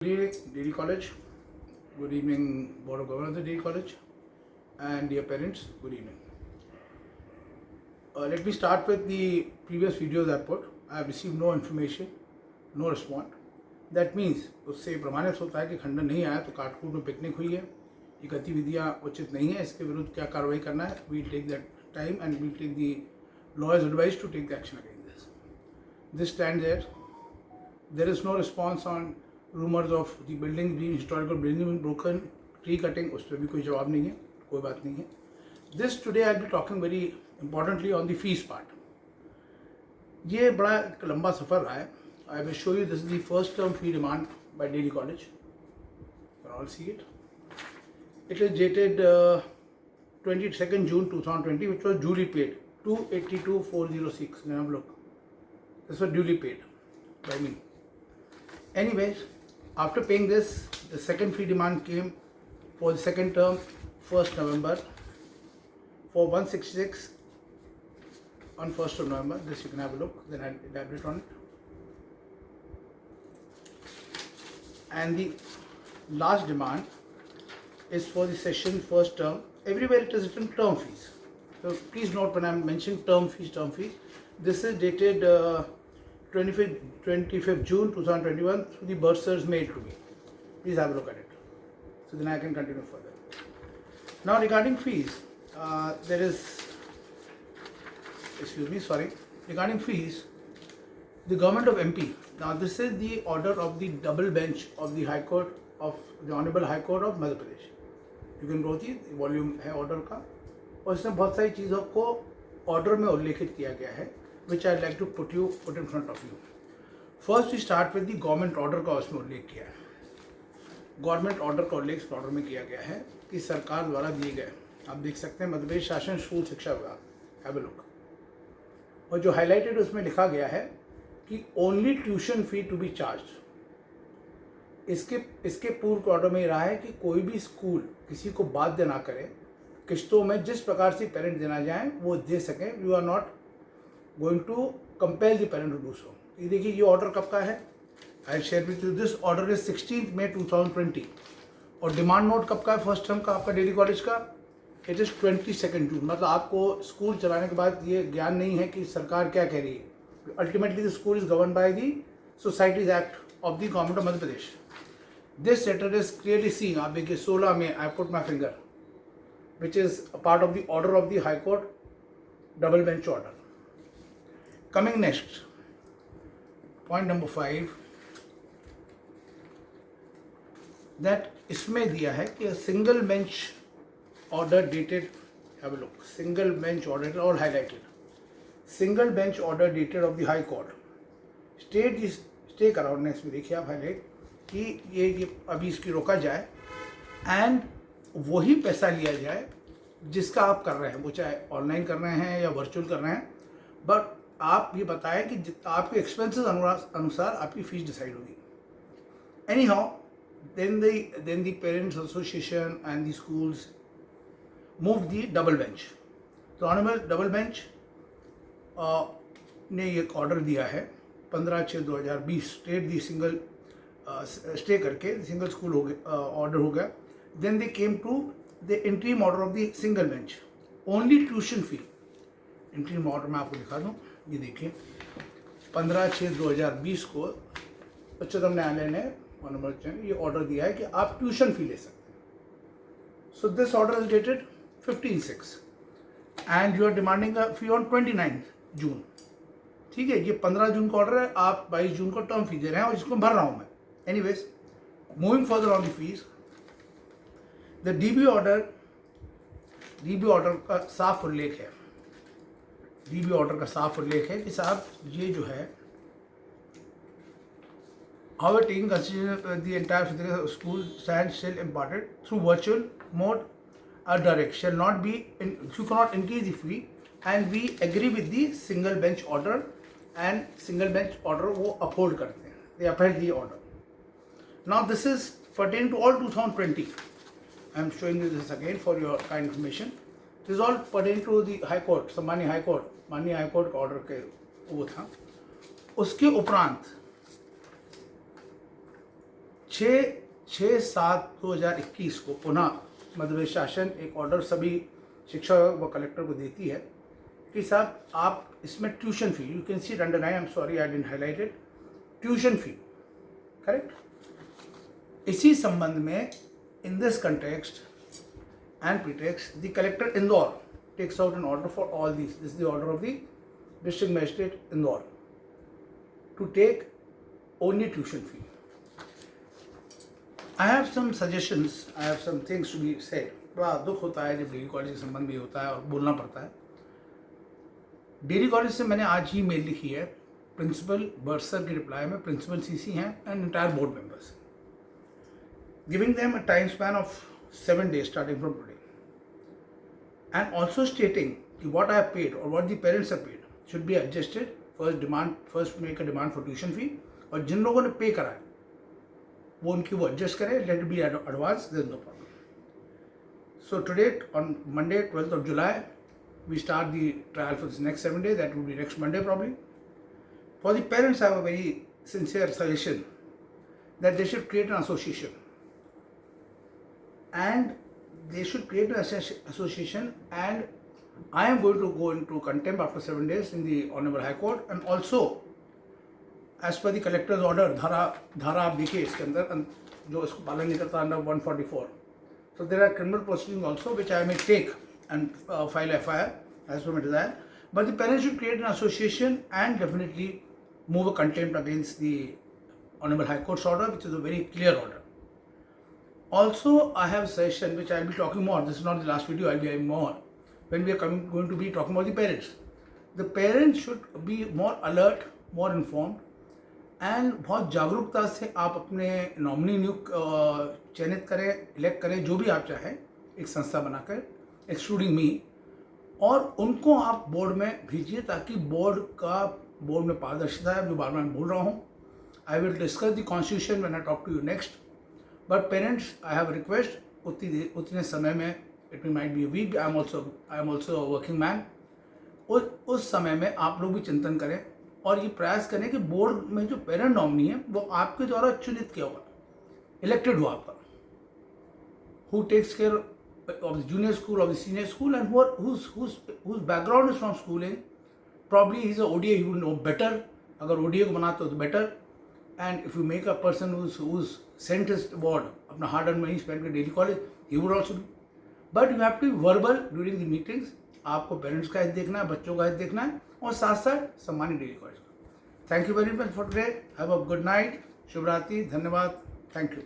Good evening, Degree College. Good evening, Board of Governors of Degree College. And dear parents, good evening. Let me start with the previous videos I put. I have received no information, no response. That means उससे प्रमाणित होता है कि खंडन नहीं आया तो काटकूट में पिकनिक हुई है, ये गतिविधियाँ उचित नहीं है, इसके विरुद्ध क्या कार्रवाई करना है. We'll take that time and we'll take the lawyer's advice to take the action against this. This stands there. There is no response on rumours of the building being historical building being broken, tree cutting, उस पर भी कोई जवाब नहीं है, कोई बात नहीं है. This today I be talking very importantly on the fees part. ये बड़ा एक लंबा सफ़र रहा है. I will show you this is the first term fee demand by daily college. You all see it. It is dated 22 June 2020 which was duly paid 282,406. Now look, this was duly paid by me. Anyways, after paying this, the second fee demand came for the second term 1st November for 166 on 1st of November. This you can have a look, then I'll elaborate on it. And the last demand is for the session first term. Everywhere it is written term fees. So please note when I'm mentioning term fees. This is dated 25th June 2021 through the bursars mailed to me. Please have a look at it. So then I can continue further. Now regarding fees, regarding fees, the government of MP, now this is the order of the double bench of the High Court of the Honorable High Court of Madhya Pradesh. You can go see volume है order का, और इसमें बहुत सारी चीज़ों को order में उल्लेखित किया गया है, which I'd like to put in front of you. First we start with the government order का उसमें उल्लेख किया है. गवर्नमेंट ऑर्डर का उल्लेख ऑर्डर में किया गया है कि सरकार द्वारा दिए गए, आप देख सकते हैं, मध्य प्रदेश शासन स्कूल शिक्षा विभाग, हैव अ लुक. और जो हाईलाइटेड उसमें लिखा गया है कि only tuition fee to be charge. इसके पूर्व ऑर्डर में रहा है कि कोई भी स्कूल किसी को बाध्य ना करे, किस्तों में जिस प्रकार से पेरेंट देना चाहें वो दे सकें. You are not going to compel the parent to do so. ये देखिए, ये ऑर्डर कब का है, I share with you. This order is 16 May 2020. और डिमांड नोट कब का है फर्स्ट टर्म का आपका डेली कॉलेज का, इट इज़ 22 June. मतलब आपको स्कूल चलाने के बाद ये ज्ञान नहीं है कि सरकार क्या कह रही है. Ultimately the school is govern by the societies act of the government of Madhya Pradesh. This letter is clearly seen, आप देखिए 16 May, I put my finger, which is a part of the order of the high court double bench order. Coming next, point number 5, that इसमें दिया है कि single bench order dated, have a look, single bench order और highlighted, single bench order dated of the high court stay कराउंड ने इसमें देखिए आप हाईलाइट कि ये अभी इसकी रोका जाए एंड वही पैसा लिया जाए जिसका आप कर रहे हैं, वो चाहे ऑनलाइन कर रहे हैं या वर्चुअल कर रहे हैं, बट आप ये बताएं कि आपके एक्सपेंसेस अनुसार आपकी फीस डिसाइड होगी. Anyhow then the parents association and the schools move the double bench. तो ऑनरेबल डबल बेंच ने ये ऑर्डर दिया है 15/6/2020, स्टेट दी सिंगल स्टे करके सिंगल स्कूल हो गया, ऑर्डर हो गया. Then they came to the interim order of the single bench, only tuition fee. Interim order मैं आपको दिखा दूँ, ये देखिए 15/6/2020 को उच्चतम न्यायालय ने ये ऑर्डर दिया है कि आप ट्यूशन फी ले सकते हैं. So this order is dated 15/6 and you are demanding a fee on 29 June. ठीक है, ये 15 जून का ऑर्डर है, आप 22 जून को टर्म फी दे रहे हैं और इसको भर रहा हूँ मैं. Anyways, moving further on the fees, the dB order का साफ उल्लेख है, डीबी ऑर्डर का साफ उल्लेख है कि साहब ये जो है, how taking consideration the entire physical school stand still imparted through virtual mode direct shall not be, you can not increase the fee and we agree with the single bench order and single bench order वो uphold करते हैं, they upheld the order. Now this is pertain to all 2020. I am showing you this again for your kind information. This is all pertain to the high court, माननीय high court का order के वो था. उसके उपरांत 6/7/2021 को पुनः मध्य प्रदेश शासन एक ऑर्डर सभी शिक्षा विभाग व कलेक्टर को देती है कि साहब आप इसमें tuition fee, you can see it under 9, I am sorry I didn't highlight it, tuition fee, correct. इसी संबंध में in this context and pretext, the collector Indore takes out an order for all these. This is the order of the district magistrate Indore to take only tuition fee. I have some suggestions, I have some things to be said. बड़ा दुख होता है जब degree college के संबंध भी होता है और बोलना पड़ता है। डिग्री कॉलेज से मैंने आज ही मेल लिखी है प्रिंसिपल बर्सर के रिप्लाई में, प्रिंसिपल सीसी हैं and entire board members, giving them a time span of 7 days starting from today, and also stating what I have paid or what the parents have paid should be adjusted. First make a demand for tuition fee, और जिन लोगों ने पे करा है वो उनकी वो adjust करें, let it be advance, there is no problem. So today on Monday 12th of July we start the trial for this next 7 days. That will be next Monday probably. For the parents I have a very sincere suggestion that they should create an association, and they should create an association, and I am going to go into contempt after 7 days in the Honorable High Court, and also as per the collector's order धारा आप देखिए इसके अंदर जो इसको पालन नहीं करता under 144, so there are criminal proceedings also which I may take and file FIR as per my desire, but the parents should create an association and definitely move a contempt against the Honorable High Court's order, which is a very clear order. Also, I have a session which I will be talking more. This is not the last video. I will be having more when we are going to be talking about the parents. The parents should be more alert, more informed, and बहुत जागरूकता से आप अपने nominee नियुक्त चयनित करें, elect करें, जो भी आप चाहें, एक संस्था बनाकर एक्सक्लूडिंग मी, और उनको आप बोर्ड में भेजिए ताकि बोर्ड में पारदर्शिता है, जो बार बार बोल रहा हूँ. I will discuss the constitution when I talk to you next. But parents, I have a request, उतने समय में, it might be a week, I am also a working man, उस समय में आप लोग भी चिंतन करें और ये प्रयास करें कि बोर्ड में जो पेरेंट नॉमिनी है वो आपके द्वारा चुनित किया हुआ, इलेक्टेड हुआ आपका, who takes care of the junior school, of the senior school, and whose background is from schooling. Probably he is a ODA, he will know better. अगर ODA को बनाते हो तो better. And if you make a person who's sent his ward, अपना hard earned money spent in daily college, he would also do. But you have to be verbal during the meetings. आपको parents का हित देखना है, बच्चों का हित देखना है, और साथ साथ सम्मानित डेली कॉलेज का. Thank you very much for today. Have a good night. शुभ रात्रि. धन्यवाद. Thank you.